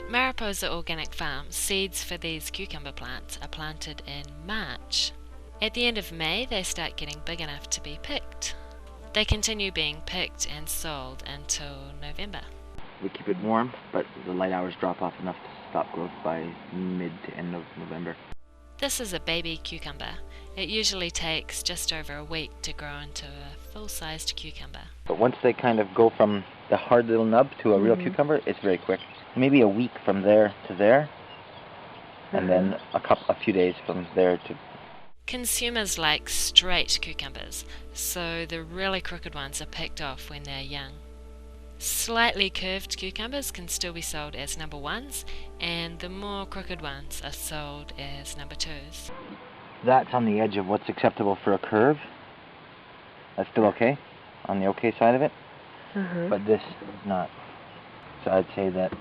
At Mariposa Organic Farm, seeds for these cucumber plants are planted in March. At the end of May, they start getting big enough to be picked. They continue being picked and sold until November. We keep it warm, but the light hours drop off enough to stop growth by mid to end of November. This is a baby cucumber. It usually takes just over a week to grow into a full-sized cucumber. But once they kind of go from the hard little nub to a real cucumber, it's very quick. Maybe a week from there to there, and then a few days from there to... Consumers like straight cucumbers, so the really crooked ones are picked off when they're young. Slightly curved cucumbers can still be sold as number ones, and the more crooked ones are sold as number twos. That's on the edge of what's acceptable for a curve. That's still okay, on the okay side of it, but this is not. So I'd say that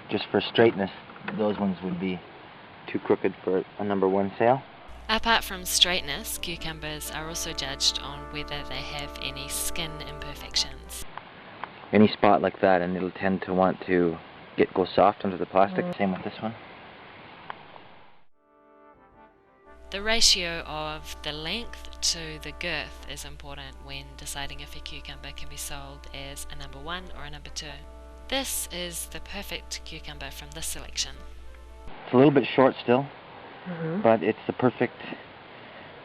just for straightness, those ones would be too crooked for a number one sale. Apart from straightness, cucumbers are also judged on whether they have any skin imperfections. Any spot like that, and it'll tend to want to go soft under the plastic. Same with this one. The ratio of the length to the girth is important when deciding if a cucumber can be sold as a number one or a number two. This is the perfect cucumber from this selection. It's a little bit short still, but it's the perfect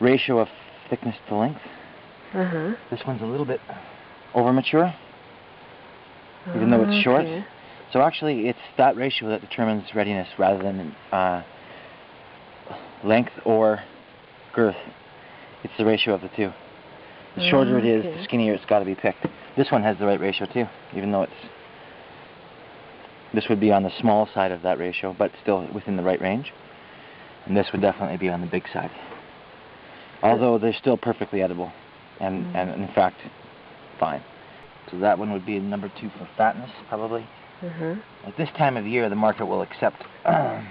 ratio of thickness to length. This one's a little bit over mature, even though it's short. So actually it's that ratio that determines readiness rather than length or girth. It's the ratio of the two. The shorter it is, the skinnier it's got to be picked. This one has the right ratio too, even though this would be on the small side of that ratio, but still within the right range. And this would definitely be on the big side. Although they're still perfectly edible, and in fact, fine. So that one would be number two for fatness, probably. At this time of year, the market will accept a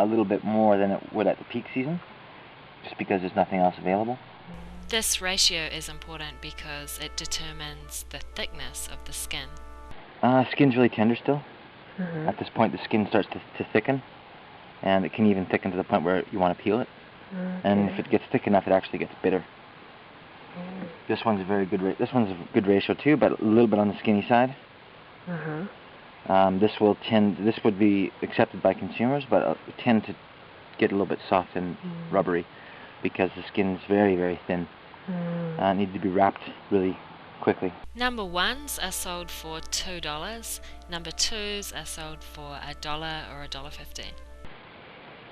little bit more than it would at the peak season, just because there's nothing else available. This ratio is important because it determines the thickness of the skin. Skin's really tender still. At this point, the skin starts to thicken, and it can even thicken to the point where you want to peel it. And if it gets thick enough, it actually gets bitter. This one's a very good. This one's a good ratio too, but a little bit on the skinny side. This would be accepted by consumers, but tend to get a little bit soft and rubbery because the skin's very, very thin. It needs to be wrapped really quickly. Number ones are sold for $2. Number twos are sold for $1 or $1.50.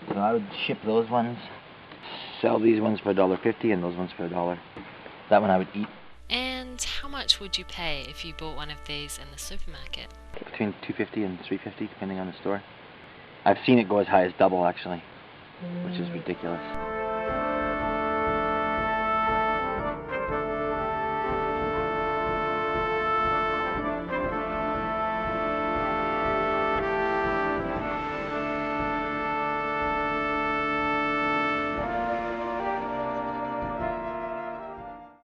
So I would ship those ones, sell these ones for $1.50 and those ones for $1. That one I would eat. And how much would you pay if you bought one of these in the supermarket? Between $2.50 and $3.50, depending on the store. I've seen it go as high as double, actually, which is ridiculous.